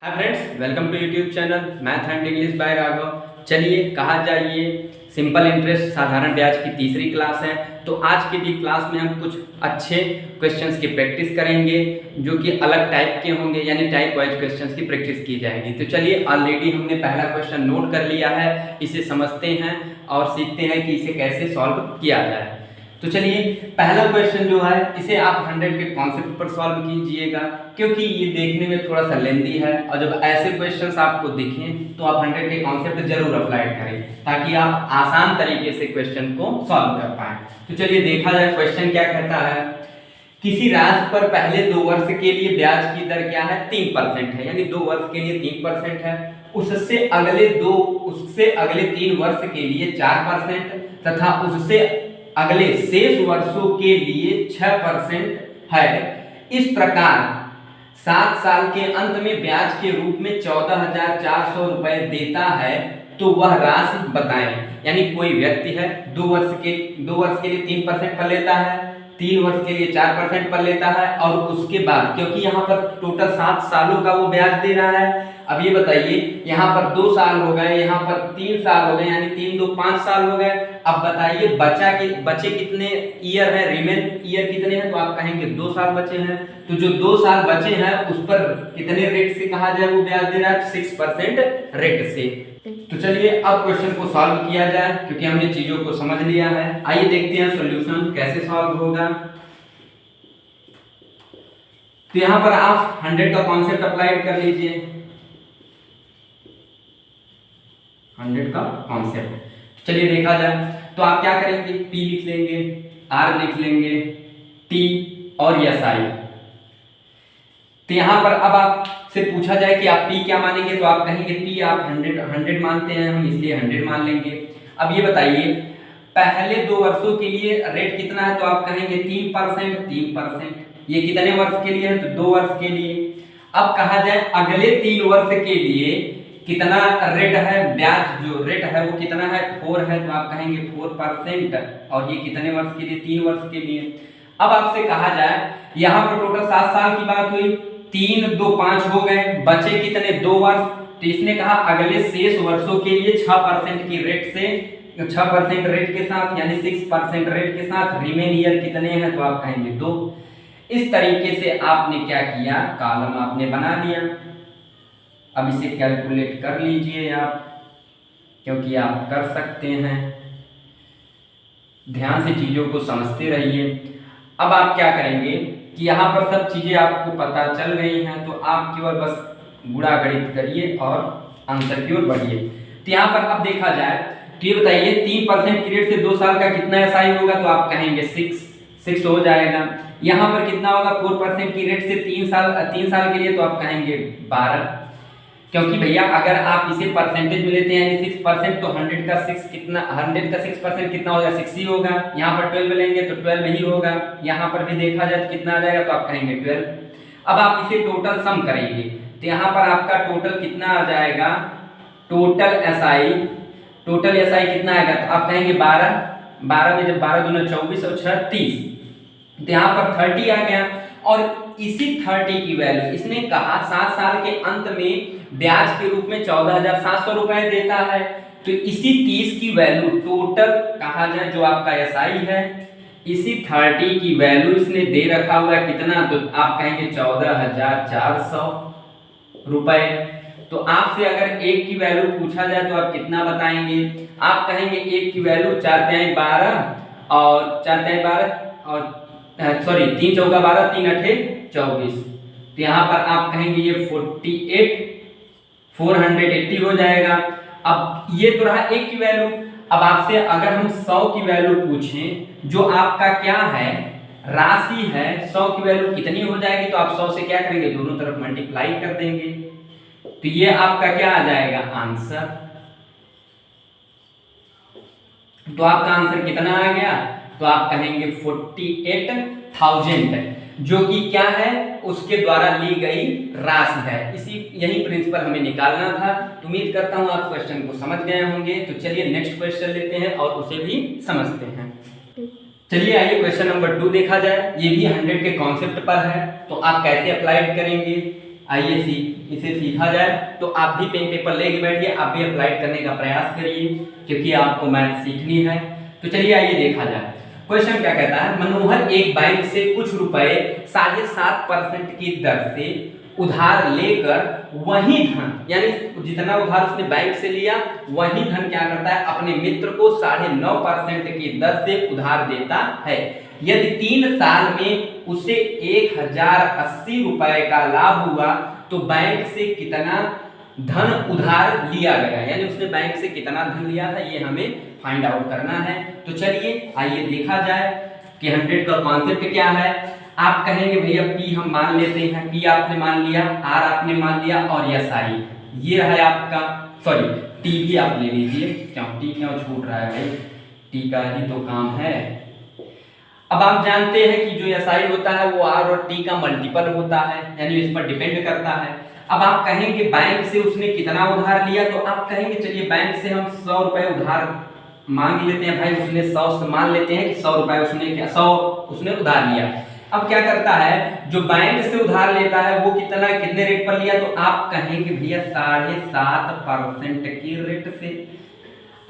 Hi friends, welcome to YouTube channel math and English by Raghav. चलिए कहा जाइए simple interest साधारण ब्याज की तीसरी क्लास है। तो आज की भी क्लास में हम कुछ अच्छे क्वेश्चंस की प्रैक्टिस करेंगे जो कि अलग टाइप के होंगे, यानी टाइप वाइज क्वेश्चंस की प्रैक्टिस की जाएगी। तो चलिए ऑलरेडी हमने पहला क्वेश्चन नोट कर लिया है, इसे समझते हैं और सीखते हैं कि इसे कैसे सॉल्व किया जाए। तो चलिए पहला क्वेश्चन जो है इसे आप 100 के कॉन्सेप्ट पर सॉल्व कीजिएगा, क्योंकि ये देखने में थोड़ा सा लेंदी है और जब ऐसे क्वेश्चंस आपको दिखें तो आप 100 के कॉन्सेप्ट जरूर अप्लाई करें ताकि आप आसान तरीके से क्वेश्चन को सॉल्व कर पाएं। तो चलिए देखा जाए क्वेश्चन क्या कहता है। किसी राशि पर पहले 2 वर्ष के लिए ब्याज की दर क्या है? 3% है, यानी 2 वर्ष के लिए 3% है। उससे अगले 3 वर्ष के लिए 4% तथा उससे अगले शेष वर्षों के लिए 6% है। इस प्रकार 7 साल के अंत में ब्याज के रूप में 14,400 रुपए देता है, तो वह राशि बताएं। यानी कोई व्यक्ति है 2 वर्ष के लिए 3% पर लेता है, 3 वर्ष के लिए 4% पर लेता है और उसके बाद क्योंकि यहाँ पर टोटल 7 सालों का वो ब्याज दे रहा है। अब ये बताइए यहाँ पर 2 साल हो गए, यहाँ पर 3 साल हो गए, यानी 3 2 5 साल हो गए। अब बताइए बचे कितने ईयर है, रिमेन ईयर कितने हैं? तो आप कहेंगे 2 साल बचे हैं। तो जो 2 साल बचे हैं उस पर कितने रेट से कहा जाए वो ब्याज दे रहा है? 6% रेट से। तो चलिए अब क्वेश्चन को सॉल्व किया जाए, क्योंकि हमने चीजों को समझ लिया है। आइए देखते हैं सॉल्यूशन कैसे सॉल्व होगा। तो यहां पर आप 100 का कॉन्सेप्ट अप्लाई कर लीजिए। 100 का कॉन्सेप्ट चलिए देखा जाए तो आप क्या करेंगे, P लिख लेंगे, R लिख लेंगे, T और SI। तो यहां पर अब आपसे पूछा जाए कि आप P क्या मानेंगे, तो आप कहेंगे P आप 100 मानते हैं, हम इसलिए 100 मान लेंगे। अब ये बताइए पहले 2 वर्षों के लिए रेट कितना है, तो आप कहेंगे 3%। ये कितने वर्ष के लिए है? तो 2 वर्ष के लिए। अब कहा जाए अगले 3 वर्ष के लिए कितना रेट है, ब्याज जो रेट है वो कितना है? 4 है, तो आप कहेंगे 4%। और ये कितने वर्ष के लिए? 3 वर्ष के लिए। अब आपसे कहा जाए यहाँ पर टोटल 7 साल की बात हुई, 3 2 5 हो गए, बचे कितने? 2 वर्ष। तो इसने कहा अगले शेष वर्षों के लिए 6% की रेट से 6% रेट के साथ, यानी 6% रेट के साथ रिमेन ईयर कितने हैं? तो आप कहेंगे 2। इस तरीके से आपने क्या किया, कॉलम आपने बना लिया। अब इसे कैलकुलेट कर लीजिए आप, क्योंकि आप कर सकते हैं। ध्यान से चीजों को समझते रहिए। अब आप क्या करेंगे कि यहाँ पर सब चीजें आपको पता चल गई हैं, तो आप केवल बस गुणा गणित करिए और आंसर की ओर बढ़िए। तो यहाँ पर अब देखा जाए तो ये बताइए 3% की रेट से 2 साल का कितना SI होगा, तो आप कहेंगे 6 हो जाएगा। यहाँ पर कितना होगा 4% की रेट से 3 साल के लिए, तो आप कहेंगे 12। क्योंकि भैया अगर आप इसे परसेंटेज में लेते हैं 6%, तो 100 का 6% कितना होगा? 6 ही होगा। यहाँ पर 12 लेंगे तो 12 ही होगा। यहाँ पर भी देखा जाए तो कितना आ जाएगा, तो आप कहेंगे 12। अब आप इसे टोटल सम करेंगे तो यहाँ पर आपका टोटल कितना आ जाएगा? टोटल SI कितना आएगा? तो आप कहेंगे 12 में जब 12 दूना 24 और 6 30, तो यहाँ पर 30 आ गया। और इसी 30 की वैल्यू इसने कहा 7 साल के अंत में ब्याज के रूप में 14,700 रुपए देता है। तो इसी 30 की वैल्यू टोटल कहा जाए जो आपका SI है, इसी 30 की वैल्यू इसने दे रखा हुआ है कितना? तो आप कहेंगे 14,400 रुपए। तो आपसे अगर 1 की वैल्यू पूछा जाए तो आप कितना बताएंगे? आप कहेंगे 1 की वैल्यू 4 तिहाई 12 और 3 चौका 12 3 अठे 24। तो यहाँ पर आप कहेंगे ये 480 हो जाएगा। अब ये तो रहा 1 की वैल्यू। अब आपसे अगर हम 100 की वैल्यू पूछें, जो आपका क्या है, राशि है, 100 की वैल्यू कितनी हो जाएगी? तो आप 100 से क्या करेंगे? दोनों तरफ मल्टीप्लाई कर देंगे। तो ये आपका क्या आ जाएगा? आंसर। तो आपका आंसर कितना आ गया? तो आप कहेंगे 48,000, जो कि क्या है, उसके द्वारा ली गई राशि है। यही प्रिंसिपल हमें निकालना था। तो उम्मीद करता हूं आप क्वेश्चन को समझ गए होंगे। तो चलिए नेक्स्ट क्वेश्चन लेते हैं और उसे भी समझते हैं। चलिए आइए क्वेश्चन नंबर 2 देखा जाए। ये भी 100 के कॉन्सेप्ट पर है, तो आप कैसे अप्लाई करेंगे आइए इसे सीखा जाए तो आप भी पेन पेपर लेके बैठिए, आप भी अप्लाई करने का प्रयास करिए क्योंकि आपको मैथ सीखनी है। तो चलिए आइए देखा जाए। क्वेश्चन क्या कहता है, मनोहर एक बैंक से कुछ रुपए 7.5% की दर से उधार लेकर वही धन, यानी जितना उधार उसने बैंक से लिया वही धन क्या करता है, अपने मित्र को 9.5% की दर से उधार देता है। यदि 3 साल में उसे 1080 रुपए का लाभ हुआ तो बैंक से कितना धन उधार लिया गया, यानी उसने बैंक से कितना धन लिया था, ये हमें फाइंड आउट करना है। तो चलिए आइए देखा जाए कि 100 का कॉन्सेप्ट क्या है। आप कहेंगे भैया पी हम मान लेते हैं, पी आपने मान लिया, आर आपने मान लिया और यस आई ये है आपका, सॉरी टी भी आप ले लीजिए, टी क्यों छूट रहा है भाई, टी का ही तो काम है। अब आप जानते हैं कि जो एस आई होता है वो आर और टी का मल्टीपल होता है, यानी इस पर डिपेंड करता है। अब आप कहेंगे बैंक से उसने कितना उधार लिया, तो आप कहेंगे चलिए बैंक से हम 100 रुपए उधार मांग लेते हैं, भाई उसने 100 से मान लेते हैं कि 100 रुपए उसने क्या 100 उसने उधार लिया। अब क्या करता है, जो बैंक से उधार लेता है वो कितने रेट पर लिया, तो आप कहेंगे भैया 7.5% की रेट से।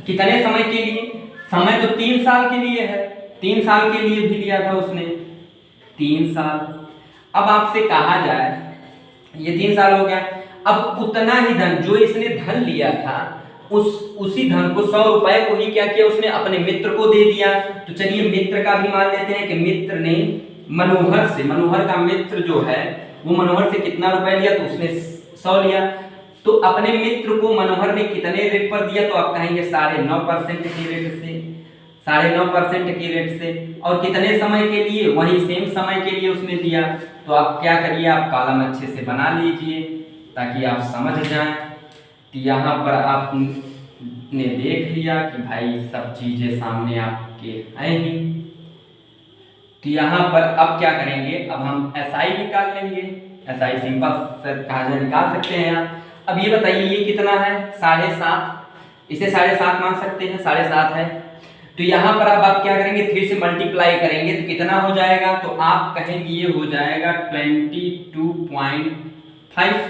कितने समय के लिए, समय तो 3 साल के लिए है, 3 साल के लिए भी लिया था उसने 3 साल। अब आपसे कहा जाए ये 3 साल हो गया, अब उतना ही धन जो इसने धन लिया था उसी धन को 100 रुपए को ही क्या किया उसने अपने मित्र को दे दिया। तो चलिए मित्र का भी मान लेते हैं कि मित्र ने मनोहर से, मनोहर का मित्र जो है वो मनोहर से कितना रुपए लिया, तो उसने 100 लिया। तो अपने मित्र को मनोहर ने कितने रेट पर दिया, तो आप कहेंगे 9.5% की रेट से, 9.5% की रेट से। और कितने समय के लिए, वही सेम समय के लिए उसने दिया। तो आप क्या करिए, आप कॉलम अच्छे से बना लीजिए ताकि आप समझ जाएं। तो यहाँ पर आपने देख लिया कि भाई सब चीजें सामने आपके हैं ही। तो यहाँ पर अब क्या करेंगे, अब हम एसआई निकाल लेंगे, एसआई सिंपल से कहा जाए निकाल सकते हैं आप। अब ये बताइए ये कितना है, 7.5, इसे 7.5 मान सकते हैं, 7.5 है। तो यहाँ पर अब आप क्या करेंगे, 3 से मल्टीप्लाई करेंगे तो कितना हो जाएगा, तो आप कहेंगे ये हो जाएगा 22.5।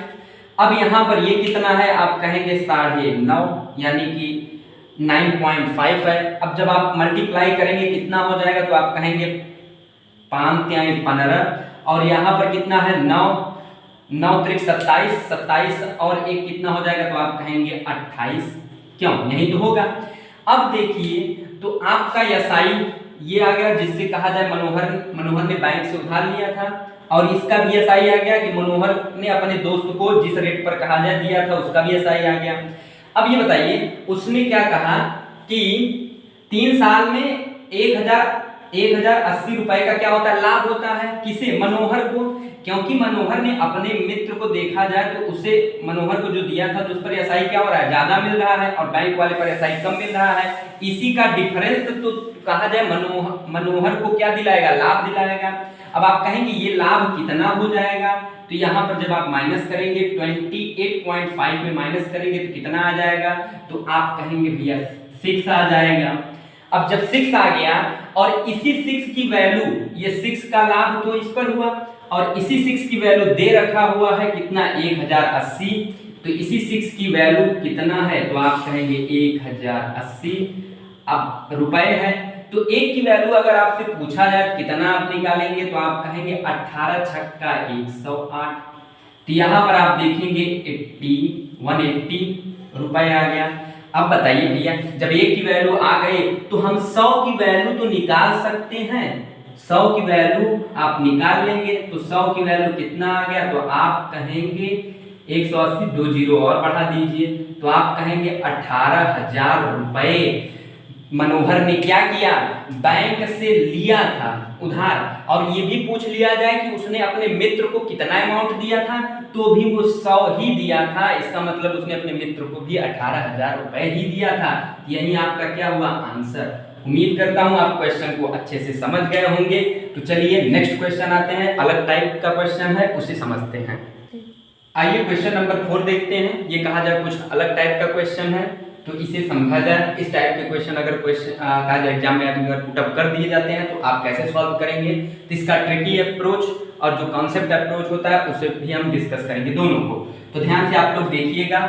अब यहाँ पर ये कितना है, आप कहेंगे 9.5 यानी कि 9.5 है। अब जब आप मल्टीप्लाई करेंगे कितना हो जाएगा, तो आप कहेंगे 5×15 और यहाँ पर कितना है 9 त्रिक 27 और एक कितना हो जाएगा, तो आप कहेंगे 28। क्यों, यही तो होगा। अब देखिए तो आपका एसआई ये आ गया जिससे कहा जाए मनोहर ने बैंक से उधार लिया था, और इसका भी एसआई आ गया कि मनोहर ने अपने दोस्त को जिस रेट पर कहा जाए दिया था उसका भी एसआई आ गया। अब ये बताइए उसने क्या कहा कि 3 साल में 1080 रुपए का क्या होता है, लाभ होता है। किसे, मनोहर को, क्योंकि मनोहर ने अपने मित्र को देखा जाए तो उसे मनोहर को जो दिया था तो उस पर एसआई क्या हो रहा है, ज्यादा मिल रहा है, और बैंक वाले पर एसआई कम मिल रहा है। इसी का डिफरेंस तो कहा जाए मनोहर को क्या दिलाएगा, लाभ दिलाएगा। अब आप कहेंगे ये लाभ कितना हो जाएगा, तो यहाँ पर जब आप माइनस करेंगे 28.5 में माइनस करेंगे तो कितना आ जाएगा, तो आप कहेंगे भैया 6 आ जाएगा। अब जब 6 आ गया और इसी 6 की वैल्यू, ये 6 का लाभ तो इस पर हुआ और इसी 6 की वैल्यू दे रखा हुआ है कितना, 1080। तो इसी 6 की वैल्यू कितना है, तो आप कहेंगे 1080 अब रुपए है। तो 1 की वैल्यू अगर आपसे पूछा जाए कितना आप निकालेंगे, तो आप कहेंगे 18 छक्का 108। तो यहाँ पर आप देखेंगे 180 रुपए आ गया। अब बताइए भैया जब 1 की वैल्यू आ गई तो हम 100 की वैल्यू तो निकाल सकते हैं, 100 की वैल्यू आप निकाल लेंगे। तो 100 की वैल्यू कितना आ गया, तो आप कहेंगे 180, 2 जीरो और बढ़ा दीजिए, तो आप कहेंगे 18,000 रुपए मनोहर ने क्या किया, बैंक से लिया था उधार। और ये भी पूछ लिया जाए कि उसने अपने मित्र को कितना अमाउंट दिया था, तो भी वो 100 ही दिया था। इसका मतलब उसने अपने मित्र को भी 18,000 रुपए ही दिया था। यही आपका क्या हुआ, आंसर। उम्मीद करता हूं आप क्वेश्चन को अच्छे से समझ गए होंगे। तो चलिए नेक्स्ट क्वेश्चन आते हैं, अलग टाइप का क्वेश्चन है, उसे समझते हैं। आइए क्वेश्चन नंबर 4 देखते हैं। ये कहा जाए कुछ अलग टाइप का क्वेश्चन है। तो इसे समझा जाए। इस टाइप के क्वेश्चन अगर कहा जाए एग्जाम में अगर पुटअप कर दिए जाते हैं तो आप कैसे सॉल्व करेंगे, तो इसका ट्रिकी अप्रोच और जो कॉन्सेप्ट अप्रोच होता है उसे भी हम डिस्कस करेंगे दोनों को। तो ध्यान से आप लोग देखिएगा।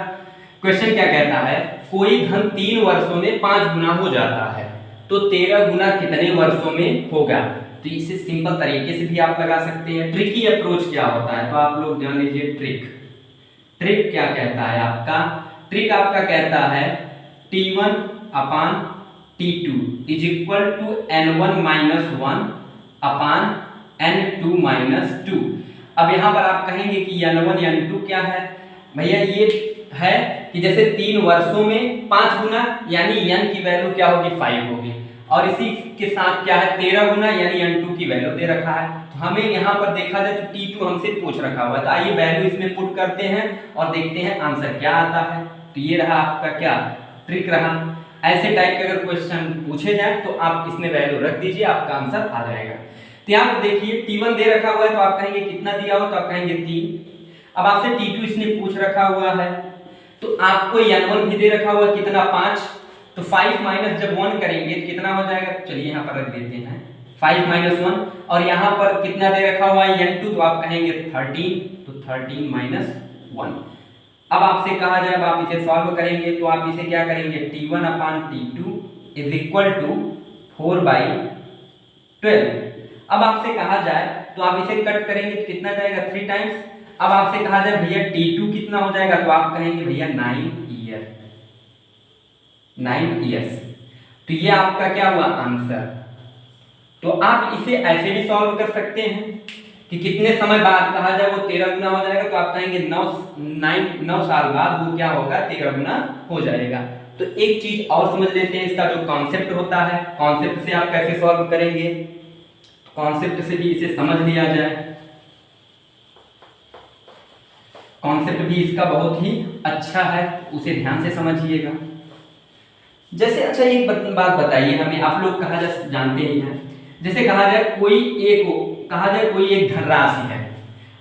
क्वेश्चन क्या कहता है, कोई धन 3 वर्षों में 5 गुना हो जाता है, तो 13 गुना कितने वर्षों में होगा। तो इसे सिंपल तरीके से भी आप लगा सकते हैं। ट्रिकी अप्रोच क्या होता है, तो आप लोग जान लीजिए। ट्रिक क्या कहता है आपका, ट्रिक आपका कहता है T1 upon T2 is equal to N1 minus 1 upon N2 minus 2। अब यहाँ पर आप कहेंगे कि N1 N2 क्या है भैया, ये है कि जैसे 3 वर्षों में 5 गुना यानी n की वैल्यू क्या होगी 5 होगी, और इसी के साथ क्या है 13 गुना यानी N2 की वैल्यू दे रखा है। तो हमें यहाँ पर देखा जाए तो T2 हमसे पूछ रखा हुआ है, तो आइए वैल्यू इसमें पुट करते हैं और देखते हैं आंसर क्या आता है। तो ये रहा आपका क्या ट्रिक रहा। ऐसे टाइप के अगर क्वेश्चन पूछे जाए तो आप इसमें वैल्यू रख दीजिए, आपका आंसर आ जाएगा। तो यहाँ पर देखिए T1 दे रखा हुआ है, तो आप कहेंगे कितना दिया हो, तो आप कहेंगे 3। अब आपसे T2 इसने पूछ रखा हुआ है, तो आपको N1 भी दे रखा हुआ है कितना 5, तो 5 माइनस जब 1 करेंगे तो कितना हो जाएगा, चलिए यहाँ पर रख देते हैं 5 माइनस 1, और यहाँ पर कितना दे रखा हुआ है N2, तो आप कहेंगे 13, तो 13 माइनस 1। अब आपसे कहा जाए, अब आप इसे सॉल्व करेंगे तो आप इसे क्या करेंगे, T1 upon T2 is equal to 4/12। अब आपसे कहा जाए तो आप इसे कट करेंगे तो कितना जाएगा 3 टाइम्स। अब आपसे कहा जाए भैया T2 कितना हो जाएगा, तो आप कहेंगे भैया 9 ईयर्स। तो ये आपका क्या हुआ आंसर। तो आप इसे ऐसे भी सॉल्व कर सकते हैं कि कितने समय बाद कहा जाए वो 13 गुना हो जाएगा, तो आप कहेंगे 9 साल बाद वो क्या होगा 13 गुना हो जाएगा। तो एक चीज और समझ लेते हैं, इसका जो कॉन्सेप्ट होता है, कॉन्सेप्ट से आप कैसे सॉल्व करेंगे, कॉन्सेप्ट से भी इसे समझ लिया जाए। कॉन्सेप्ट भी इसका बहुत ही अच्छा है, उसे ध्यान से समझिएगा। जैसे अच्छा एक बात बताइए हमें, आप लोग कहा जाए जानते ही हैं, जैसे कहा जाए कोई एक धनराशि है।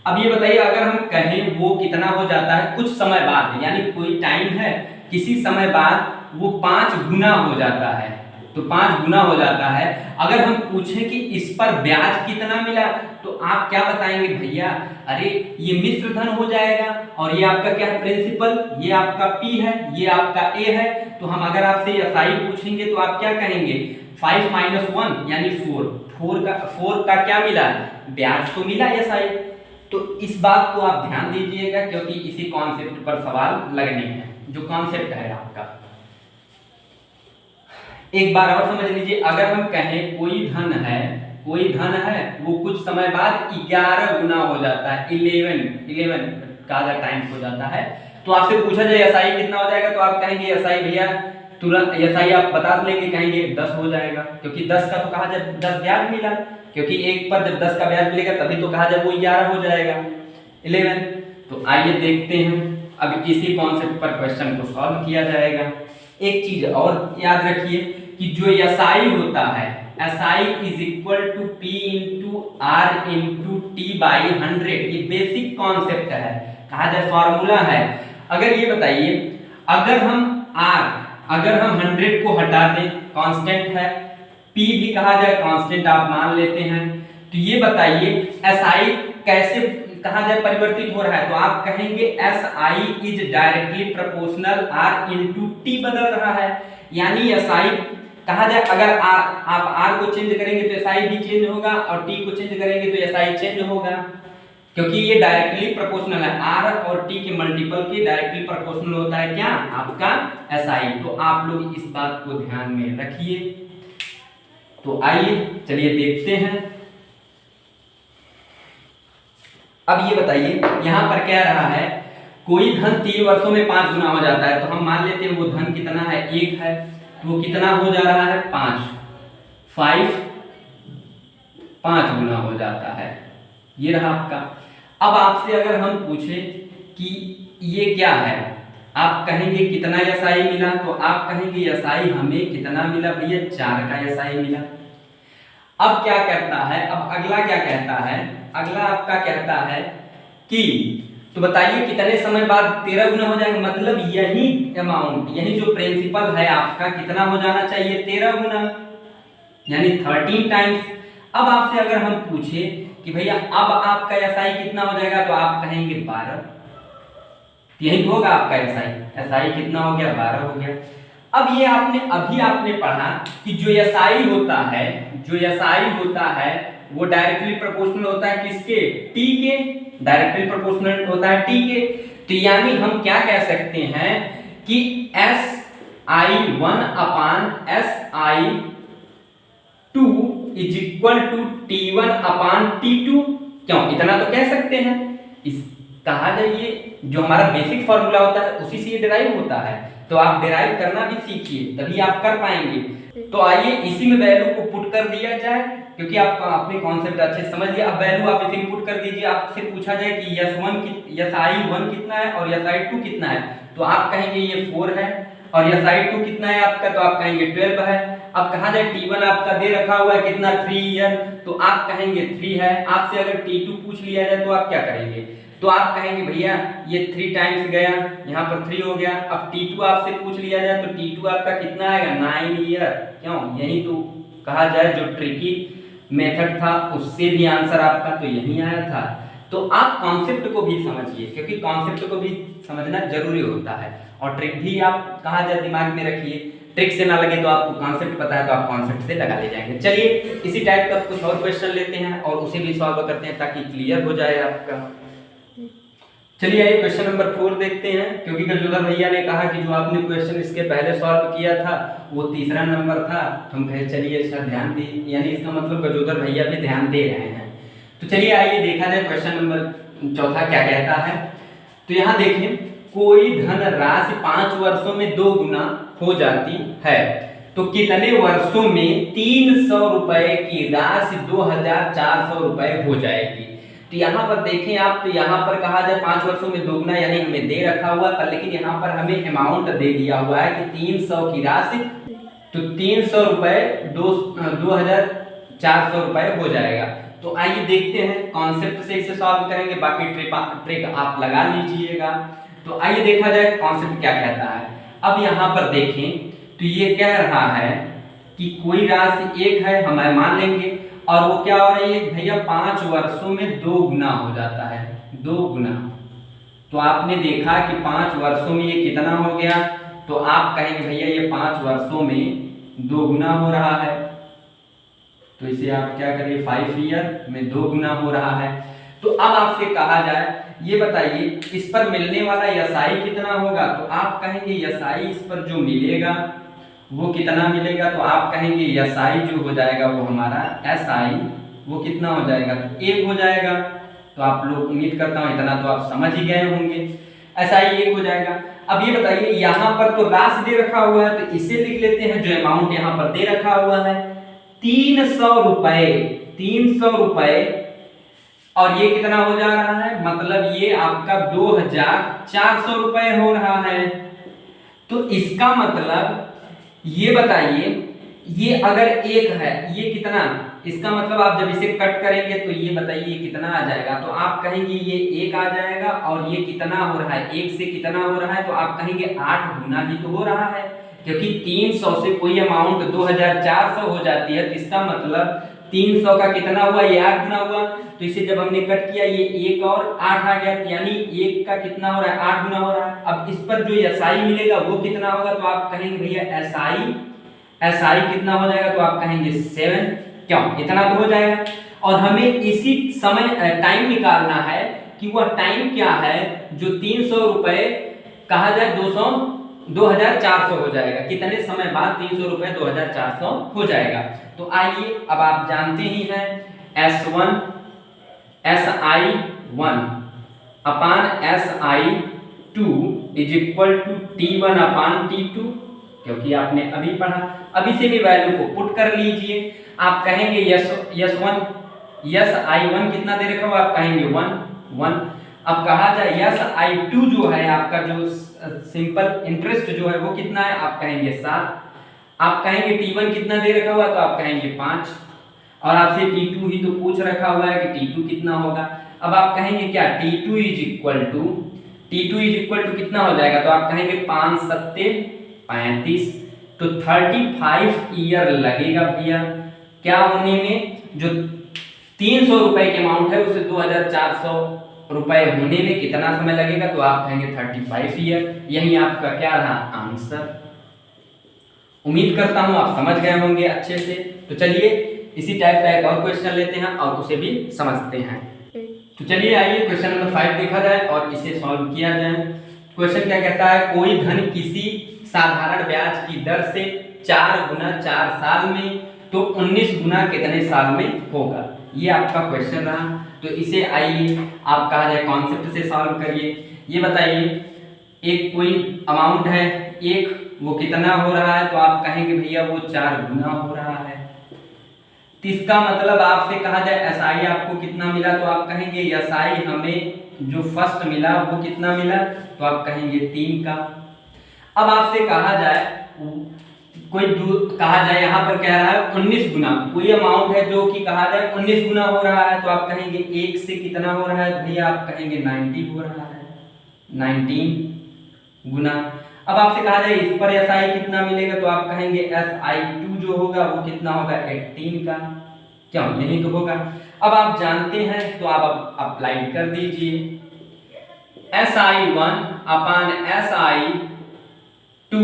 अब ये बताइए अगर हम कहें वो कितना हो जाता है कुछ समय बाद, यानी कोई टाइम है किसी समय बाद वो 5 गुना हो जाता है, तो 5 गुना हो जाता है। अगर हम पूछें कि इस पर ब्याज कितना मिला, तो आप क्या बताएंगे भैया, अरे ये मिश्र धन हो जाएगा, और ये आपका क्या है प्रिंसिपल, ये आपका P है, ये आपका A है। तो हम अगर आपसे SI पूछेंगे तो आप क्या कहेंगे, 5 माइनस 1 यानी 4 का क्या मिला, ब्याज तो मिला SI। तो इस बात को आप ध्यान दीजिएगा, क्योंकि इसी कॉन्सेप्ट पर सवाल लगने हैं, जो कॉन्सेप्ट है आपका। एक बार और समझ लीजिए, अगर हम कहें कोई धन है वो कुछ समय बाद 11 गुना हो जाता है, 11 का टाइम हो जाता है, तो आपसे पूछा जाए SI कितना हो जाएगा, तो आप कहेंगे SI भैया तुरंत SI आप बता लेंगे, कहेंगे 10 हो जाएगा, क्योंकि 10 का तो कहा जाए 10 ब्याज मिला, क्योंकि एक पर जब 10 का ब्याज मिलेगा तभी तो कहा जाए वो 11 हो जाएगा 11। तो आइए देखते हैं अब इसी कॉन्सेप्ट पर क्वेश्चन को सॉल्व किया जाएगा। एक चीज और याद रखिए कि जो SI होता है, SI is equal to P into R into T/100, ये बेसिक कॉन्सेप्ट है, कहा जाए फॉर्मूला है। अगर ये बताइए अगर हम 100 को हटा दें, कांस्टेंट है, P भी कहा जाए कांस्टेंट आप मान लेते हैं, तो ये बताइए SI कैसे कहा जाए परिवर्तित हो रहा है, तो आप कहेंगे SI is directly proportional R into T बदल रहा है, यानी SI कहा जाए अगर आप R को चेंज करेंगे तो SI भी चेंज होगा, और T को चेंज करेंगे तो SI चेंज होगा, क्योंकि ये डायरेक्टली प्रोपोर्शनल है। R और T के मल्टीपल के डायरेक्टली प्रोपोर्शनल होता है क्या, आपका SI। तो आप लोग इस बात को ध्यान में रखिए। तो आइए चलिए देखते हैं। अब ये बताइए यहाँ पर क्या रहा है, कोई धन 3 वर्षों में 5 गुना हो जाता है, तो हम मान लेते हैं वो धन कितना है 1 है, तो वो कितना हो जा रहा है 5 गुना हो जाता है, ये रहा आपका। अब आपसे अगर हम पूछें कि ये क्या है, आप कहेंगे कितना SI मिला, तो आप कहेंगे SI हमें कितना मिला भैया 4 का SI मिला। अब क्या करता है, अब अगला क्या कहता है, अगला आपका कहता है कि तो बताइए कितने समय बाद 13 गुना हो जाएगा, मतलब यही अमाउंट, यही जो प्रिंसिपल है आपका कितना हो जाना चाहिए, 13 गुना, यानी 13 टाइम्स। अब आपसे अगर हम पूछे कि भैया अब आपका एसआई कितना हो जाएगा, तो आप कहेंगे 12, यही तो होगा आपका एसआई। एसआई कितना हो गया, 12 हो गया। अब ये अभी आपने पढ़ा कि जो एसआई होता है, जो एसआई होता है वो डायरेक्टली प्रोपोर्शनल होता है किसके, टी के, डायरेक्टली प्रोपोर्शनल होता है टी के। तो यानी हम क्या कह सकते हैं कि SI1 upon SI2 is equal to T1 upon T2। क्यों, इतना तो कह सकते हैं। इस कहा जाइए जो हमारा बेसिक फॉर्मूला होता है उसी से ये डिराइव होता है, तो आप डिराइव करना भी सीखिए तभी आप कर पाएंगे। तो आइए इसी में वैल्यू को पुट कर दिया जाए, क्योंकि आप अपने कॉन्सेप्ट अच्छे समझ लिया। अब वैल्यू आप इसे पुट कर दीजिए, आपसे पूछा जाए कि SI1 कितना है और SI2 कितना है, तो आप कहेंगे ये 4 है, और SI2 कितना है आपका, तो आप कहेंगे 12 है। अब कहा जाए T1 आपका दे रखा हुआ है कितना, 3 ईयर, तो आप कहेंगे 3 है। आपसे अगर T2 पूछ लिया जाए तो आप क्या करेंगे, तो आप कहेंगे भैया ये 3 टाइम्स गया, यहाँ पर 3 हो गया। अब T2 आपसे पूछ लिया जाए तो T2 आपका कितना आएगा, 9 ईयर। क्यों, यही तो कहा जाए जो ट्रिकी मेथड था उससे भी आंसर आपका तो यही आया था। तो आप कॉन्सेप्ट को भी समझिए, क्योंकि कॉन्सेप्ट को भी समझना जरूरी होता है, और ट्रिक भी आप कहा जाए दिमाग में रखिए। ट्रिक से ना लगे तो आपको कॉन्सेप्ट पता है तो आप कॉन्सेप्ट से लगा ले जाएंगे। चलिए इसी टाइप का कुछ और क्वेश्चन लेते हैं और उसे भी सॉल्व करते हैं ताकि क्लियर हो जाए आपका। चलिए आइए क्वेश्चन नंबर 4 देखते हैं, क्योंकि गजोदर भैया ने कहा कि जो आपने क्वेश्चन इसके पहले सॉल्व किया था वो तीसरा नंबर था, तो हम कहे चलिए अच्छा ध्यान दी, यानी इसका मतलब गजोदर भैया भी ध्यान दे रहे हैं। तो चलिए आइए देखा जाए क्वेश्चन नंबर 4 क्या कहता है। तो यहाँ देखें, कोई धन राशि 5 वर्षों में 2 गुना हो जाती है, तो कितने वर्षों में 300 रुपए की राशि 2400 रुपए हो जाएगी। तो यहाँ पर देखें आप, तो यहाँ पर कहा जाए 5 वर्षों में 2 गुना, यानी हमें दे रखा हुआ है, लेकिन यहाँ पर हमें अमाउंट दे दिया हुआ है कि 300 की राशि, तो 300 रुपए 2400 रुपए हो जाएगा। तो आइए देखते हैं, कॉन्सेप्ट से इसे सॉल्व करेंगे, बाकी ट्रिक आप लगा लीजिएगा। तो आइए देखा जाए कॉन्सेप्ट क्या कहता है। अब यहाँ पर देखें तो ये कह रहा है कि कोई राशि 1 है, हम मान लेंगे, और वो क्या हो रही है भैया 5 वर्षों में 2 गुना हो जाता है, 2 गुना। तो आपने देखा कि 5 वर्षों में ये कितना हो गया, तो आप कहेंगे भैया ये 5 वर्षों में 2 गुना हो रहा है, तो इसे आप क्या करिए 5 ईयर में 2 गुना हो रहा है। तो अब आपसे कहा जाए ये बताइए इस पर मिलने वाला एसआई कितना होगा, तो आप कहेंगे एसआई इस पर जो मिलेगा वो कितना मिलेगा, तो आप कहेंगे एसआई जो हो जाएगा वो हमारा एसआई वो कितना हो जाएगा, तो 1 हो जाएगा। तो आप लोग उम्मीद करता हूँ इतना तो आप समझ ही गए होंगे, एसआई 1 हो जाएगा। अब ये बताइए यहाँ पर तो राशि दे रखा हुआ है, तो इसे लिख लेते हैं, जो अमाउंट यहाँ पर दे रखा हुआ है 300 रुपए, 300 रुपए, और ये कितना हो जा रहा है, मतलब ये आपका 2400 रुपए हो रहा है। तो इसका मतलब ये बताइए, ये अगर 1 है, ये कितना, इसका मतलब आप जब इसे कट करेंगे तो ये बताइए ये कितना आ जाएगा, तो आप कहेंगे ये 1 आ जाएगा, और ये कितना हो रहा है, 1 से कितना हो रहा है, तो आप कहेंगे 8 गुना ही तो हो रहा है, क्योंकि 300 से कोई अमाउंट 2400 हो जाती है, तो इसका मतलब 300 का कितना हुआ, ये 8 गुना हुआ। तो इसे जब हमने कट किया ये 1 और 8 आ गया, यानी 1 का कितना हो रहा है, 8 गुना हो रहा है। अब इस पर जो एसआई मिलेगा वो कितना होगा, तो आप कहेंगे भैया एसआई कितना हो जाएगा, तो आप कहेंगे 7, क्यों इतना तो हो जाएगा। और हमें इसी समय टाइम निकालना है कि वह टाइम क्या है जो 300 रुपए कहा जाए 2400 हो जाएगा, कितने समय बाद 300 रुपए 2400 हो जाएगा। तो आइए अब आप जानते ही हैं SI1 upon SI2 is equal to T1 upon T2, क्योंकि आपने अभी पढ़ा। अभी से भी वैल्यू को पुट कर लीजिए, आप कहेंगे SI1 कितना दे रखा हो, आप कहेंगे 1। अब कहा जाए SI2 जो है आपका, जो सिंपल इंटरेस्ट जो है वो कितना है, आप कहेंगे 7। आप कहेंगे T1 कितना दे रखा हुआ, तो आप कहेंगे 5, और आपसे T2 ही तो पूछ रखा हुआ है कि T2 कितना होगा। अब आप कहेंगे क्या T2 इज इक्वल टू कितना हो जाएगा, तो आप कहेंगे 5 सत्ते 35, तो 35 ईयर लगेगा भैया क्या होने में, जो 300 रुपए के अमाउंट है उसे 2400 रुपए होने में कितना समय लगेगा, तो आप कहेंगे 35 ईयर। यही आपका क्या रहा आंसर। उम्मीद करता हूं आप समझ गए होंगे अच्छे से। तो चलिए इसी टाइप का एक और क्वेश्चन लेते हैं और उसे भी समझते हैं। तो चलिए आइए क्वेश्चन नंबर 5 देखा जाए और इसे सॉल्व किया जाए। क्वेश्चन क्या कहता है, कोई धन किसी साधारण ब्याज की दर से 4 गुना 4 साल में तो 19 गुना कितने साल में होगा, ये आपका क्वेश्चन रहा। तो इसे आइए आप कहा जाए कॉन्सेप्ट से सॉल्व करिए। ये बताइए एक कोई अमाउंट है एक, वो कितना हो रहा है, तो आप कहेंगे भैया वो 4 गुना हो रहा है। तो इसका मतलब आपसे कहा जाए एसआई आपको कितना मिला, तो आप कहेंगे एसआई हमें जो फर्स्ट मिला वो कितना मिला, तो आप कहेंगे 3 का। अब आपसे कहा जाए कहा जाए यहाँ पर कह रहा है 19 गुना, कोई अमाउंट है जो कि कहा जाए 19 गुना हो रहा है, तो आप कहेंगे 1 से कितना हो रहा है भैया, आप कहेंगे 90 हो रहा है, 19 गुना। अब आपसे कहा जाए इस पर एसआई कितना मिलेगा, तो आप कहेंगे SI2 जो होगा वो कितना होगा 18 का, क्यों यही तो होगा। अब आप जानते हैं तो आप अप्लाई कर दीजिए, SI1 अपान SI2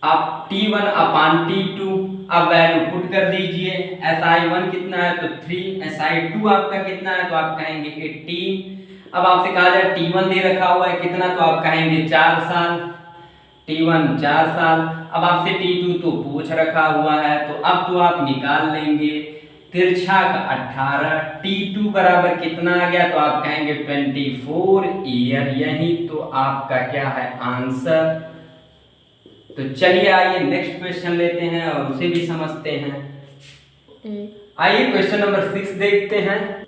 आप T1 अपान T2, अब वैल्यू पुट कर दीजिए। SI1 कितना है तो 3, SI2 आपका कितना है तो आप कहेंगे 18। अब आपसे कहा जाए T1 दे रखा हुआ है कितना, तो आप कहेंगे 4 साल, T1 4 साल। अब आपसे T2 तो पूछ रखा हुआ है, तो अब तो आप निकाल लेंगे, तिरछा का 18, T2 बराबर कितना आ गया, तो आप कहेंगे 24 ईयर, यही तो आपका क्या है आंसर। तो चलिए आइए नेक्स्ट क्वेश्चन लेते हैं और उसे भी समझते हैं। आइए क्वेश्चन नंबर 6 देखते हैं।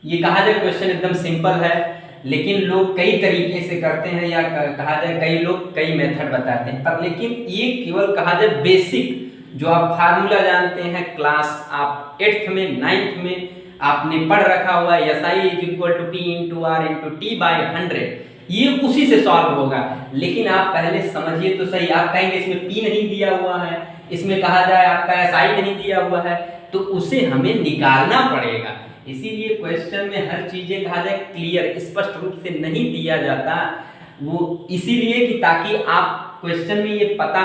ये कहा जाए क्वेश्चन एकदम सिंपल है, लेकिन लोग कई तरीके से करते हैं, या कहा जाए कई लोग कई मेथड बताते हैं, पर लेकिन ये केवल कहा जाए बेसिक जो आप फार्मूला जानते हैं क्लास आप 8th में 9th में आपने पढ़ रखा हुआ है, SI = P × R × T/100, ये उसी से सॉल्व होगा। लेकिन आप पहले समझिए तो सही, आप कहेंगे इसमें P नहीं दिया हुआ है, इसमें कहा जाए आपका SI नहीं दिया हुआ है, तो उसे हमें निकालना पड़ेगा। इसीलिए क्वेश्चन में हर चीजें कहा जाए क्लियर स्पष्ट रूप से नहीं दिया जाता, वो इसीलिए कि ताकि आप क्वेश्चन में ये पता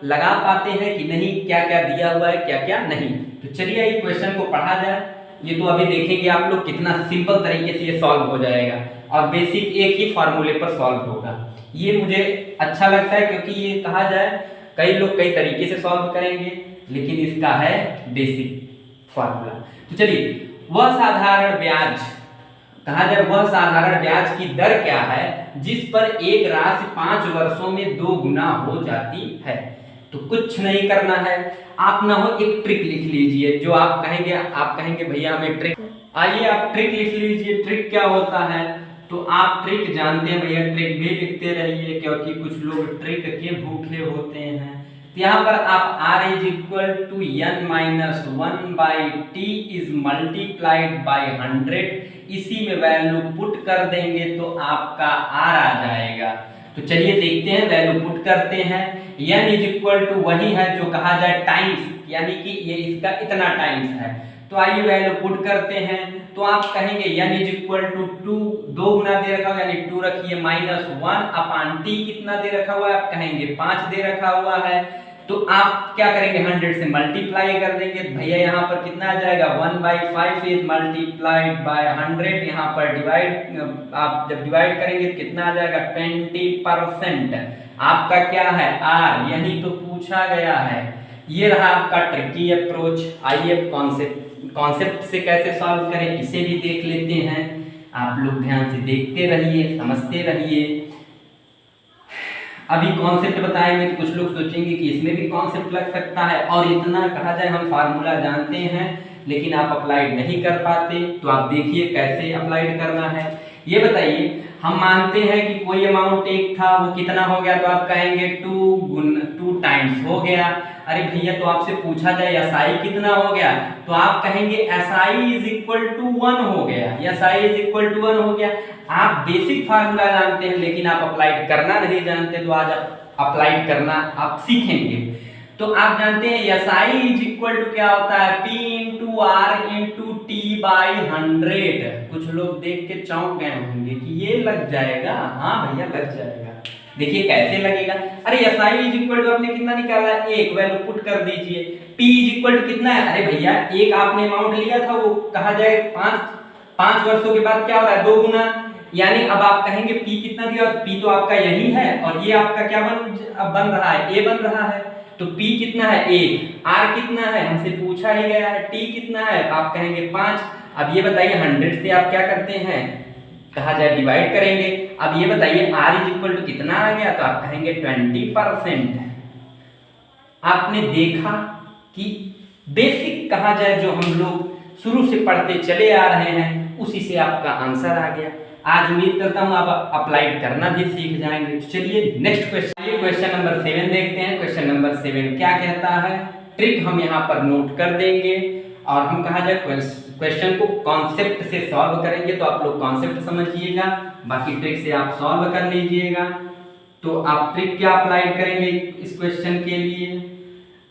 लगा पाते हैं कि नहीं क्या क्या दिया हुआ है क्या क्या नहीं। तो चलिए ये क्वेश्चन को पढ़ा जाए। ये तो अभी देखेंगे आप लोग कितना सिंपल तरीके से ये सॉल्व हो जाएगा और बेसिक एक ही फार्मूले पर सॉल्व होगा। ये मुझे अच्छा लगता है क्योंकि ये कहा जाए कई लोग कई तरीके से सॉल्व करेंगे, लेकिन इसका है बेसिक फार्मूला। तो चलिए वह साधारण ब्याज कहा जाए वह साधारण ब्याज की दर क्या है जिस पर एक राशि 5 वर्षों में 2 गुना हो जाती है। तो कुछ नहीं करना है, आप ना हो एक ट्रिक लिख लीजिए, जो आप कहेंगे भैया हमें ट्रिक, आइए आप ट्रिक लिख लीजिए। ट्रिक क्या होता है, तो आप ट्रिक जानते हैं भैया, ट्रिक भी लिखते रहिए क्योंकि कुछ लोग ट्रिक के भूखे होते हैं। तो यहाँ पर आप R = n-1/t is multiplied by 100, इसी में वैल्यू पुट कर देंगे तो आपका R आ जाएगा। तो चलिए देखते हैं, वैल्यू पुट करते हैं। n = वही है जो कहा जाए टाइम्स, यानी कि ये इसका इतना टाइम्स है। तो आइए वैल्यू पुट करते हैं, तो आप कहेंगे n = 2, 2 गुना दे रखा हुआ यानी 2 रखिए, -1/t कितना दे रखा हुआ है, आप कहेंगे 5 दे रखा हुआ है। तो आप क्या करेंगे 100 से मल्टीप्लाई कर देंगे, भैया यहाँ पर कितना आ जाएगा 1/5 इज मल्टीप्लाइड बाय 100, यहाँ पर डिवाइड, आप जब डिवाइड करेंगे कितना आ जाएगा 20%। आपका क्या है R, यही तो पूछा गया है। ये रहा आपका ट्रिकी अप्रोच। आइए कॉन्सेप्ट से कैसे सॉल्व करें इसे भी देख लेते हैं। आप लोग ध्यान से देखते रहिए, समझते रहिए। अभी कॉन्सेप्ट बताएंगे तो कुछ लोग सोचेंगे कि इसमें भी कॉन्सेप्ट लग सकता है, और इतना कहा जाए हम फार्मूला जानते हैं लेकिन आप अप्लाइड नहीं कर पाते, तो आप देखिए कैसे अप्लाइड करना है। ये बताइए हम मानते हैं कि कोई अमाउंट एक था, वो कितना हो गया, तो आप कहेंगे 2 टाइम्स हो गया। अरे भैया तो आपसे पूछा जाए SI कितना हो गया, तो आप कहेंगे SI इज इक्वल टू 1 हो गया, SI इज इक्वल टू 1 हो गया। आप बेसिक फार्मूला जानते हैं लेकिन आप अप्लाइड करना नहीं जानते, तो आज आप अप्लाइड करना आप सीखेंगे। तो आप जानते हैं SI इज इक्वल टू क्या होता है, P into R into T by 100। कुछ लोग देख के चौंक गए होंगे कि ये लग जाएगा। हाँ भैया लग जाएगा। देखिए कैसे लगेगा। अरे SI इज इक्वल टू आपने कितना निकाला है, 1, वैल्यू पुट कर दीजिए। P इज इक्वल टू कितना है, अरे भैया एक आपने अमाउंट लिया था, वो कहा जाए 5 वर्षों के बाद क्या हो रहा है, 2 गुना। यानी अब आप कहेंगे P कितना दिया, P तो आपका यही है और ये आपका क्या बन रहा है, A बन रहा है। तो P कितना है 1, R कितना है हमसे पूछा ही गया है, T कितना है आप कहेंगे 5। अब ये बताइए 100 से आप क्या करते हैं, कहा जाए डिवाइड करेंगे। अब ये बताइए R इज इक्वल टू कितना आ गया, तो आप कहेंगे 20%। आपने देखा कि बेसिक कहा जाए जो हम लोग शुरू से पढ़ते चले आ रहे हैं उसी से आपका आंसर आ गया। आज उम्मीद करता हूं आप अप्लाइड करना भी सीख जाएंगे। तो चलिए नेक्स्ट क्वेश्चन, क्वेश्चन नंबर 7 देखते हैं। क्वेश्चन नंबर 7 क्या कहता है, ट्रिक हम यहाँ पर नोट कर देंगे और हम कहा जाए क्वेश्चन को कॉन्सेप्ट से सॉल्व करेंगे। तो आप लोग कॉन्सेप्ट समझिएगा, बाकी ट्रिक से आप सॉल्व कर लीजिएगा। तो आप ट्रिक क्या अप्लाई करेंगे इस क्वेश्चन के लिए,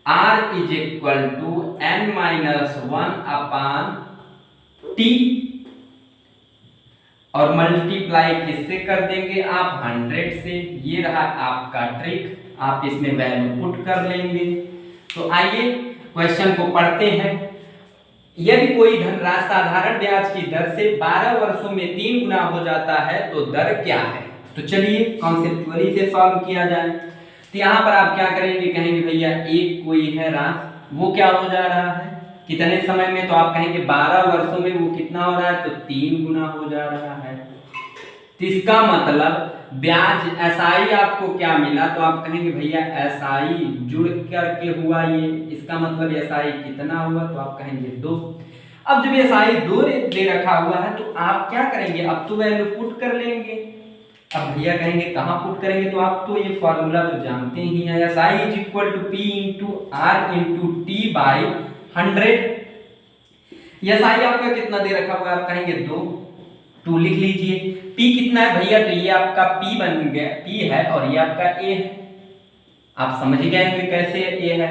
R is equal to n-1 upon T और मल्टीप्लाई किससे कर देंगे आप 100 से। ये रहा आपका ट्रिक, आप इसमें वैल्यू पुट कर लेंगे। तो आइए क्वेश्चन को पढ़ते हैं। यदि कोई धनराशि साधारण ब्याज की दर से 12 वर्षों में 3 गुना हो जाता है तो दर क्या है। तो चलिए कॉन्सेप्चुअली से सॉल्व किया जाए। तो यहाँ पर आप क्या करेंगे, कहेंगे भैया एक कोई है राशि, वो क्या हो जा रहा है कितने समय में, तो आप कहेंगे 12 वर्षों में वो कितना हो रहा है, तो 3 गुना हो जा रहा है। तो इसका मतलब ब्याज SI आपको क्या मिला, तो आप कहेंगे भैया SI जुड़ करके हुआ ये, इसका मतलब SI कितना हुआ, तो आप कहेंगे 2। अब जब SI 2 दे रखा हुआ है तो आप क्या करेंगे, अब तो वैल्यू पुट कर लेंगे। अब भैया कहेंगे कहाँ पुट करेंगे, तो आप तो ये फॉर्मूला तो जानते ही हैं, SI is equal to P into R into T by 100। SI आपका कितना दे रखा हुआ है, आप कहेंगे 2 लिख लीजिए। P कितना है भैया, तो ये आपका P बन गया, P है और ये आपका A है। आप समझ ही गए होंगे कैसे A है,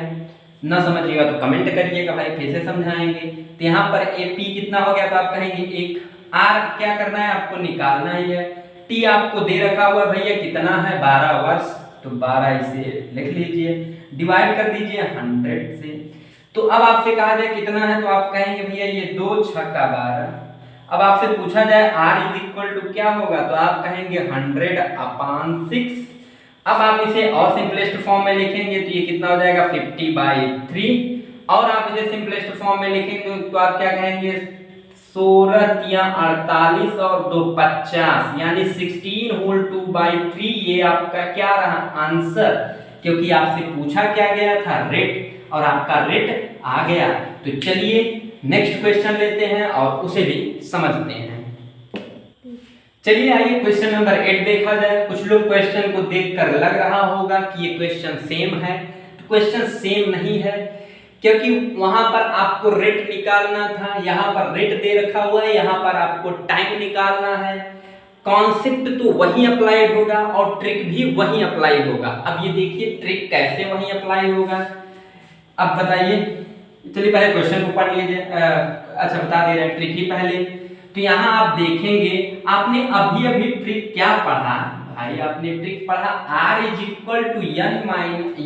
ना समझिएगा तो कमेंट करिएगा भाई कैसे समझाएंगे। तो यहाँ पर P कितना हो गया, तो आप कहेंगे 1। R क्या करना है आपको निकालना ही है। T आपको दे रखा हुआ भैया कितना है 12 वर्ष, तो 12 इसे लिख लीजिए, डिवाइड कर दीजिए 100 से। तो अब आपसे कहा जाए कितना है, तो आप कहेंगे भैया ये 2 छक्का 12। अब आपसे पूछा जाए R इज इक्वल टू क्या होगा, तो आप कहेंगे 100 अपान 6। अब आप इसे और सिंपलेस्ट फॉर्म में लिखेंगे तो ये कितना हो जाएगा 50/3। और आप इसे सिंपलेस्ट फॉर्म में लिखेंगे तो आप क्या कहेंगे 16 या 48 और 2 50, यानी 16 होल 2/3। ये आपका क्या रहा आंसर, क्योंकि आपसे पूछा क्या गया था रेट, और आपका रेट आ गया। तो चलिए नेक्स्ट क्वेश्चन लेते हैं और उसे भी समझते हैं। चलिए आइए क्वेश्चन नंबर 8 देखा जाए। कुछ लोग क्वेश्चन को देखकर लग रहा होगा कि ये क्वेश्चन सेम है, तो क्वेश्चन सेम नहीं है, क्योंकि वहां पर आपको रेट निकालना था, यहाँ पर रेट दे रखा हुआ है, यहाँ पर आपको टाइम निकालना है। कॉन्सेप्ट तो वही अप्लाई होगा और ट्रिक भी वही अप्लाई होगा। अब ये देखिए ट्रिक कैसे वही अप्लाई होगा, अब बताइए। चलिए पहले क्वेश्चन को पढ़ लीजिए, अच्छा बता दे रहे हैं ट्रिक ही पहले। तो यहाँ आप देखेंगे आपने अभी अभी ट्रिक क्या पढ़ा भाई, आपने ट्रिक पढ़ा R is equal to n-1/T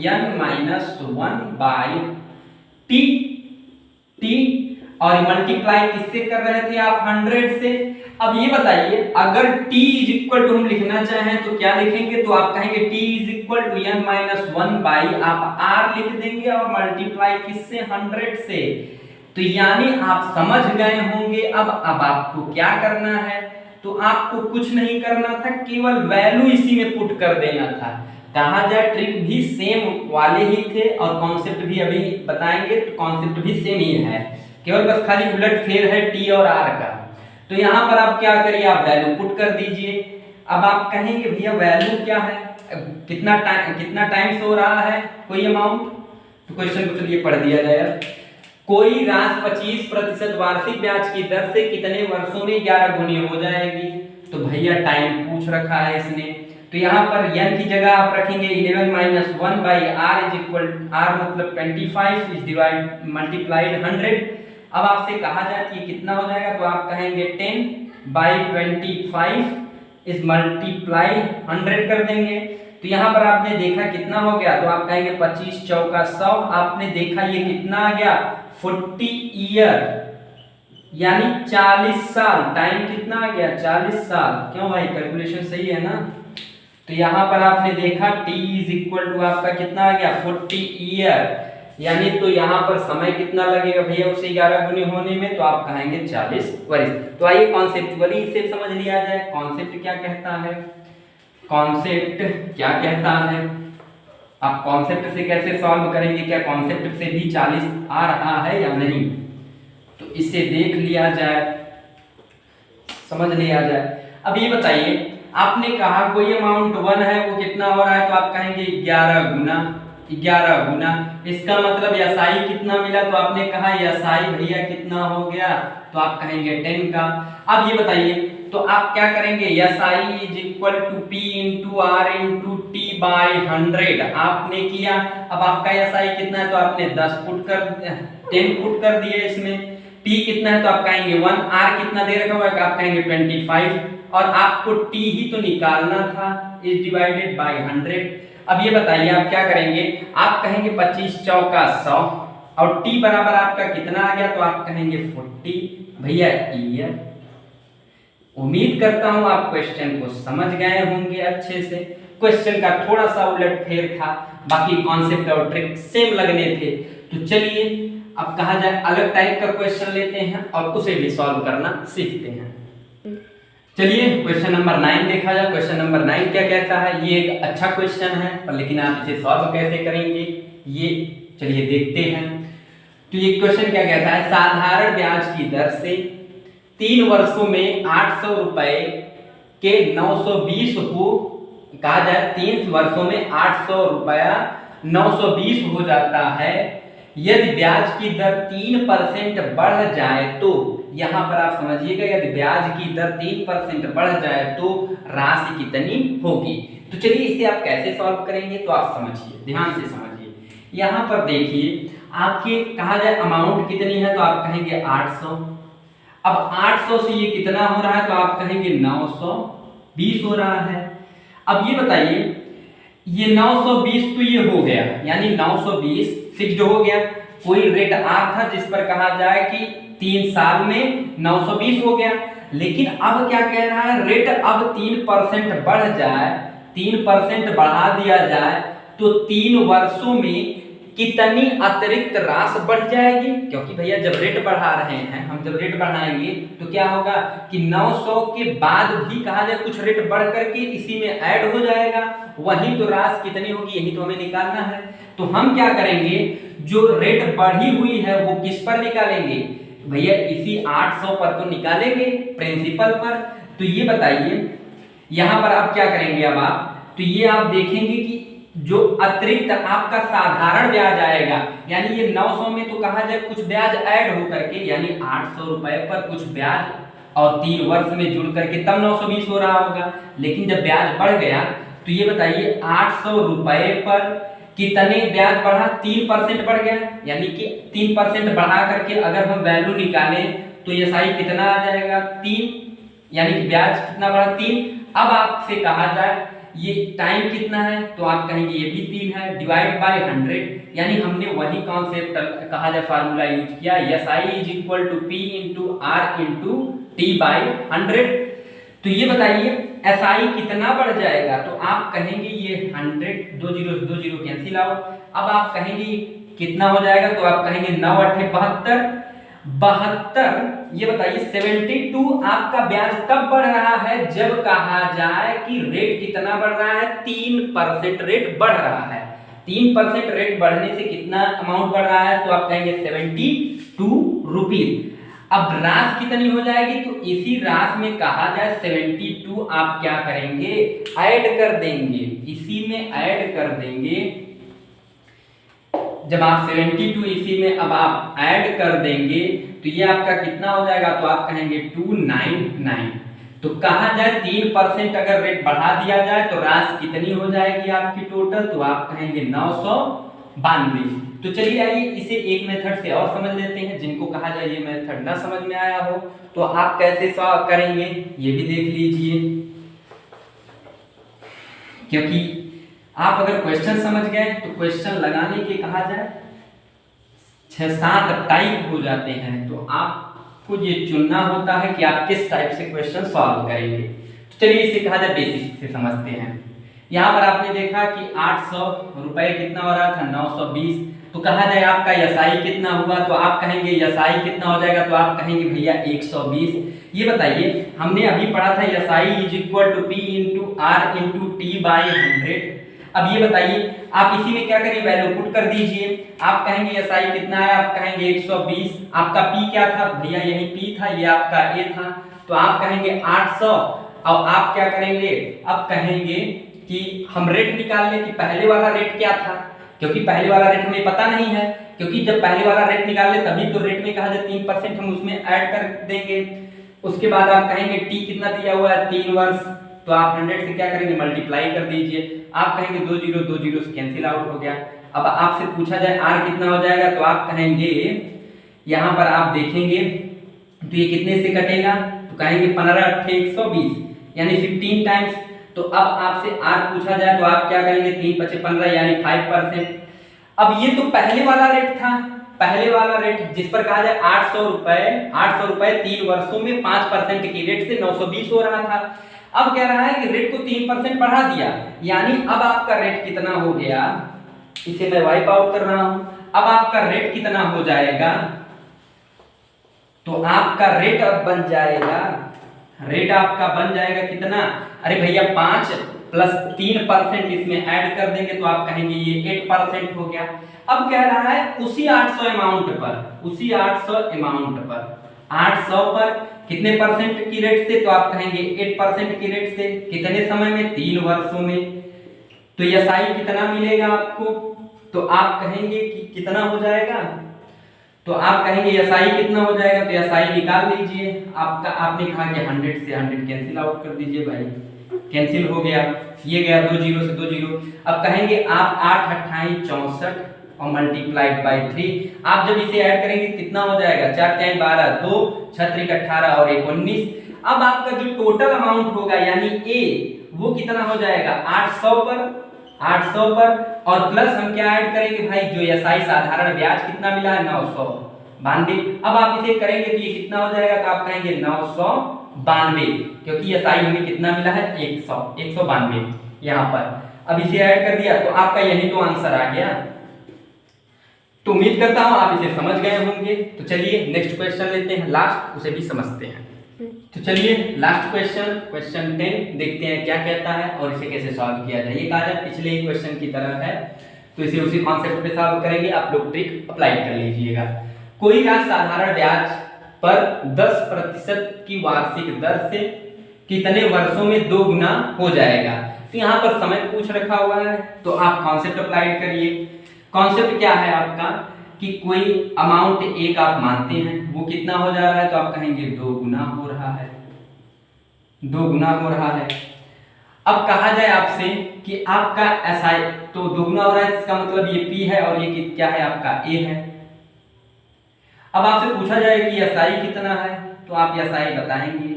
और मल्टीप्लाई किससे कर रहे थे आप 100 से। अब ये बताइए अगर T इज इक्वल टू हम लिखना चाहें तो क्या लिखेंगे, तो आप कहेंगे T is equal to n-1 आप R लिख देंगे और मल्टीप्लाई किससे 100 से। तो यानी आप समझ गए होंगे। अब आपको क्या करना है, तो आपको कुछ नहीं करना था, केवल वैल्यू इसी में पुट कर देना था। कहा जाए ट्रिक भी सेम वाले ही थे और कॉन्सेप्ट भी अभी बताएंगे, तो कॉन्सेप्ट भी सेम ही है, केवल बस खाली उलट फेर है T और R का। तो यहाँ पर आप क्या करिए, आप वैल्यू पुट कर दीजिए। अब आप कहेंगे भैया वैल्यू क्या है, कितना टाइम्स हो रहा है कोई अमाउंट, तो क्वेश्चन को चलिए पढ़ दिया जाए। कोई राशि 25% वार्षिक ब्याज की दर से कितने वर्षों में 11 गुनी हो जाएगी। तो भैया टाइम पूछ रखा है इसने, तो यहाँ पर n की जगह आप रखेंगे 11 minus 1 by R is equal R मतलब 25 इज डिवाइड मल्टीप्लाइड 100। अब आपसे कहा जाए कि कितना हो जाएगा, तो आप कहेंगे 10 बाई 25 इज मल्टीप्लाई 100 कर देंगे। तो यहाँ पर आपने देखा कितना हो गया, तो आप कहेंगे 25 चौका 100, आपने देखा ये कितना आ गया 40 ईयर यानी 40 साल। टाइम कितना आ गया 40 साल। क्यों भाई कैलकुलेशन सही है ना। तो यहाँ पर आपने देखा t इज इक्वल टू आपका कितना आ गया 40 ईयर यानी, तो यहाँ पर समय कितना लगेगा भैया उसे 11 गुनी होने में, तो आप कहेंगे 40 वर्ष। तो आइए कॉन्सेप्चुअली इसे समझ लिया जाए। कॉन्सेप्ट क्या कहता है, कॉन्सेप्ट क्या कहता है, आप कॉन्सेप्ट से कैसे सॉल्व करेंगे, क्या कॉन्सेप्ट से भी 40 आ रहा है या नहीं, तो इसे देख लिया जाए, समझ लिया जाए। अब ये बताइए, आपने कहा कोई अमाउंट 1 है वो कितना हो रहा है, तो आप कहेंगे 11 गुना। इसका मतलब एसआई कितना मिला, तो आपने कहा एसआई भैया कितना हो गया, तो आप कहेंगे 10 का। अब ये बताइए, तो आप क्या करेंगे SI is equal to P into R into T by 100 आपने किया। अब आपका एसआई कितना है, तो आपने 10 पुट कर दिए इसमें। P कितना है, तो आप कहेंगे 1। R कितना दे रखा हुआ है, आप कहेंगे 25, और आपको T ही तो निकालना था, इज डिवाइडेड बाय 100। अब ये बताइए आप क्या करेंगे, आप कहेंगे 25 चौका 100 और T बराबर आपका कितना आ गया, तो आप कहेंगे 40 भैया ईयर। उम्मीद करता हूं आप क्वेश्चन को समझ गए होंगे अच्छे से। क्वेश्चन का थोड़ा सा उलट फेर था, बाकी कॉन्सेप्ट और ट्रिक सेम लगने थे। तो चलिए अब कहा जाए अलग टाइप का क्वेश्चन लेते हैं और उसे भी सॉल्व करना सीखते हैं। चलिए क्वेश्चन नंबर 9 देखा जाए। क्वेश्चन नंबर 9 क्या कहता है, ये एक अच्छा क्वेश्चन है पर लेकिन आप इसे सॉल्व कैसे करेंगे ये चलिए देखते हैं। तो ये क्वेश्चन क्या कहता है, साधारण ब्याज की दर से 3 वर्षों में 800 रुपए के 920 हो, कहा जाए 3 वर्षों में 800 रुपया 920 हो जाता है। यदि ब्याज की दर 3% बढ़ जाए तो, यहां पर आप समझिएगा, यदि ब्याज की दर 3% बढ़ जाए तो राशि कितनी होगी। तो चलिए इसे आप कैसे सॉल्व करेंगे, तो आप समझिए, ध्यान से समझिए। यहां पर देखिए आपके कहा जाए अमाउंट कितनी है, तो आप कहेंगे 800। अब 800 से ये कितना हो रहा है, तो आप कहेंगे 920 हो रहा है। अब ये बताइए, ये 920 तो ये हो गया यानी 920 फिक्स्ड हो गया। कोई रेट आर था जिस पर कहा जाए कि 3 साल में 920 हो गया, लेकिन अब क्या कह रहा है, रेट अब 3% बढ़ जाए, 3% बढ़ा दिया जाए तो 3 वर्षों में कितनी अतिरिक्त राशि बढ़ जाएगी। क्योंकि भैया जब रेट बढ़ा रहे हैं हम, जब रेट बढ़ाएंगे तो क्या होगा कि 900 के बाद भी कहा जाए कुछ रेट बढ़ करके इसी में ऐड हो जाएगा, वही तो राशि कितनी होगी यही तो हमें निकालना है। तो हम क्या करेंगे, जो रेट बढ़ी हुई है वो किस पर निकालेंगे भैया, इसी 800 पर तो निकालेंगे, प्रिंसिपल पर। तो ये बताइए यहां पर आप क्या करेंगे, अब आप तो ये आप देखेंगे कि जो अतिरिक्त आपका साधारण ब्याज आएगा, यानी ये 900 में तो कहा जाए कुछ ब्याज ऐड हो करके, यानी 800 रुपए पर कुछ ब्याज और 3 वर्ष में जुड़ करके तब 920 हो रहा होगा। लेकिन जब ब्याज बढ़ गया तो ये बताइए 800 रुपए पर कितने ब्याज बढ़ा, 3% बढ़ गया, यानी कि 3% बढ़ा करके अगर हम वैल्यू निकालें तो ये सही कितना आ जाएगा 3, यानी कि ब्याज कितना बढ़ा 3। अब आपसे कहा जाए ये टाइम कितना है, तो आप कहेंगे ये भी 3 है, डिवाइड बाय 100, यानी हमने वही कॉन्सेप्ट कहा जाए फार्मूला यूज किया, SI is equal to P into R into T by 100। तो ये बताइए SI कितना बढ़ जाएगा, तो आप कहेंगे ये 100, 2 0 कैंसिल आउट। अब आप कहेंगे कितना हो जाएगा, तो आप कहेंगे 9 8 72। ये बताइए 72 आपका ब्याज तब बढ़ रहा है जब कहा जाए कि रेट कितना बढ़ रहा है, 3% रेट बढ़ रहा है। 3% रेट बढ़ने से कितना अमाउंट बढ़ रहा है, तो आप कहेंगे 72 रुपीज। अब रास कितनी हो जाएगी, तो इसी रास में कहा जाए 72 आप क्या करेंगे, ऐड कर देंगे, इसी में ऐड कर देंगे। जब आप 72 इसी में अब आप ऐड कर देंगे तो ये आपका कितना हो जाएगा, तो आप कहेंगे 299। तो कहा जाए 3% अगर रेट बढ़ा दिया जाए तो राशि कितनी हो जाएगी आपकी टोटल, तो आप कहेंगे 992। तो चलिए आइए इसे एक मेथड से और समझ लेते हैं। जिनको कहा जाए ये मेथड ना समझ में आया हो तो आप कैसे सॉल्व करेंगे ये भी देख लीजिए, क्योंकि आप अगर क्वेश्चन समझ गए तो क्वेश्चन लगाने के कहा जाए 6-7 टाइप हो जाते हैं, तो आपको ये चुनना होता है कि आप किस टाइप से क्वेश्चन सॉल्व करेंगे। तो चलिए इसे कहा जाए बेसिक से समझते हैं। यहाँ पर आपने देखा कि 800 रुपए कितना हो रहा था, 920। तो कहा जाए आपका एसआई कितना हुआ, तो आप कहेंगे एसआई कितना हो जाएगा, तो आप कहेंगे भैया 120। ये बताइए हमने अभी पढ़ा था SI is equal to P into R into T by 100। अब ये बताइए आप इसी में क्या करिए, वैल्यू पुट कर दीजिए। आप कहेंगे एसआई कितना है, आप कहेंगे 120। आपका पी क्या था भैया, यही पी था, ये आपका ए था, तो आप कहेंगे 800। और आप क्या करेंगे, अब कहेंगे कि हम रेट निकाल ले कि पहले वाला रेट क्या था, क्योंकि पहले वाला रेट हमें पता नहीं है, क्योंकि जब पहले वाला रेट निकाल ले तभी तो रेट में कहा जाए 3% हम उसमें ऐड कर देंगे। उसके बाद आप कहेंगे टी कितना दिया हुआ है, 3 वर्ष, तो आप 100 से क्या करेंगे, मल्टीप्लाई कर दीजिए। आप कहेंगे 2 जीरो से कैंसिल आउट हो गया। अब आपसे पूछा जाए आर कितना हो जाएगा, तो आप कहेंगे यहाँ पर आप देखेंगे तो ये कितने से कटेगा, तो कहेंगे 15 8 120 यानी 15 टाइम्स। तो अब आपसे आर पूछा जाए तो आप क्या करेंगे, 3 5 15 यानी 5%। अब ये तो पहले वाला रेट था, पहले वाला रेट जिस पर कहा जाए 800 रुपए 3 वर्षों में 5% की रेट से 920 हो रहा था। अब कह रहा है कि रेट को 3% बढ़ा दिया, यानी अब आपका रेट कितना हो गया, इसे मैं वाइप आउट कर रहा हूं। अब आपका रेट कितना हो जाएगा, तो आपका रेट अब बन जाएगा, रेट आपका बन जाएगा कितना, अरे भैया 5 प्लस 3% इसमें ऐड कर देंगे तो आप कहेंगे ये 8% हो गया। अब कह रहा है उसी 800 अमाउंट पर, उसी 800 अमाउंट पर 800 पर कितने परसेंट की रेट से, तो आप कहेंगे 8% की रेट से, कितने समय में, 3 वर्षों में। तो एसआई कितना मिलेगा आपको, तो आप कहेंगे कि कितना हो जाएगा, तो आप कहेंगे एसआई कितना हो जाएगा, तो एसआई निकाल लीजिए। आपका आपने कहा कि 100 से 100 कैंसिल आउट कर दीजिए भाई, कैंसिल हो गया, ये गया 2 जीरो से 2 जीरो। अब कहेंगे आप 8 28 64 और मल्टीप्लाइड बाई 3। आप जब इसे ऐड करेंगे कितना हो जाएगा, 4 3 12 2 6 3 18 और 19। अब आपका जो टोटल अमाउंट होगा यानी ए वो कितना हो जाएगा, 800 पर और प्लस हम क्या ऐड करेंगे भाई, जो एसआई साधारण ब्याज कितना मिला है 992। अब आप इसे करेंगे तो ये कितना हो जाएगा, तो आप कहेंगे 992, क्योंकि एसआई हमें कितना मिला है 192 यहाँ पर। अब इसे ऐड कर दिया तो आपका यही तो आंसर आ गया। तो उम्मीद करता हूं आप इसे समझ गए होंगे। तो चलिए नेक्स्ट क्वेश्चन लेते हैं, लास्ट उसे भी समझते हैं। तो चलिए लास्ट क्वेश्चन 10 देखते हैं क्या कहता है और इसे कैसे सॉल्व किया जाए। ये कहा जाए पिछले ही क्वेश्चन की तरह है, तो इसे उसी कॉन्सेप्ट पे सॉल्व करेंगे, आप लोग ट्रिक अप्लाई कर लीजिएगा। कोई राशि साधारण ब्याज पर 10% की वार्षिक दर से कितने वर्षों में 2 गुना हो जाएगा। तो यहाँ पर समय पूछ रखा हुआ है, तो आप कॉन्सेप्ट अप्लाई करिए। कॉन्सेप्ट क्या है आपका कि कोई अमाउंट एक आप मानते हैं, वो कितना हो जा रहा है, तो आप कहेंगे 2 गुना हो रहा है, 2 गुना हो रहा है। अब कहा जाए आपसे कि आपका एसआई तो 2 गुना हो रहा है, इसका मतलब ये पी है और ये क्या है आपका ए है। अब आपसे पूछा जाए कि एसआई कितना है, तो आप एसआई बताएंगे,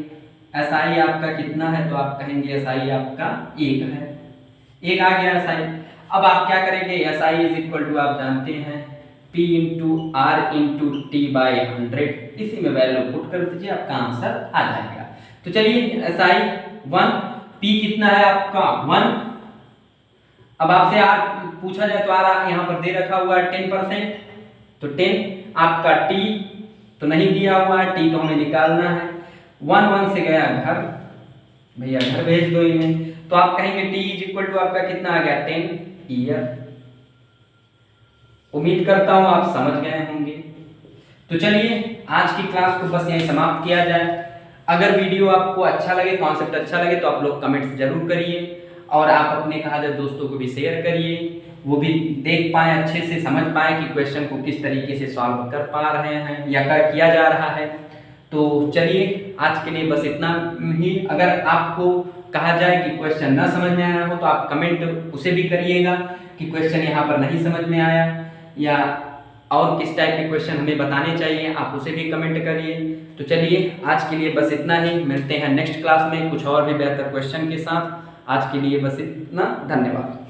एसआई आपका कितना है, तो आप कहेंगे एसआई आपका 1 है, 1 आ गया एसआई। अब आप क्या करेंगे, एसआई इज इक्वल टू आप जानते हैं P into R into T by 100, इसी में वैल्यू पुट कर दीजिए, आपका आंसर आ जाएगा। तो चलिए एसआई 1, P कितना है आपका 1। अब आपसे आर पूछा जाए तो आर यहाँ पर दे रखा हुआ है 10%, तो 10 आपका टी तो नहीं दिया हुआ है, टी तो हमें निकालना है। 1 से गया घर, भैया घर भेज दो इन्हें, तो आप कहेंगे टी इज इक्वल टू आपका कितना आ गया 10 ईयर। उम्मीद करता हूं आप समझ गए होंगे। तो चलिए आज की क्लास को बस यहीं समाप्त किया जाए। अगर वीडियो आपको अच्छा लगे, कॉन्सेप्ट अच्छा लगे, तो आप लोग कमेंट्स जरूर करिए और आप अपने कहा जाए दोस्तों को भी शेयर करिए, वो भी देख पाएँ, अच्छे से समझ पाएँ कि क्वेश्चन को किस तरीके से सॉल्व कर पा रहे हैं या किया जा रहा है। तो चलिए आज के लिए बस इतना ही। अगर आपको कहा जाए कि क्वेश्चन ना समझ में आया हो तो आप कमेंट उसे भी करिएगा कि क्वेश्चन यहाँ पर नहीं समझ में आया, या और किस टाइप के क्वेश्चन हमें बताने चाहिए, आप उसे भी कमेंट करिए। तो चलिए आज के लिए बस इतना ही, मिलते हैं नेक्स्ट क्लास में कुछ और भी बेहतर क्वेश्चन के साथ। आज के लिए बस इतना, धन्यवाद।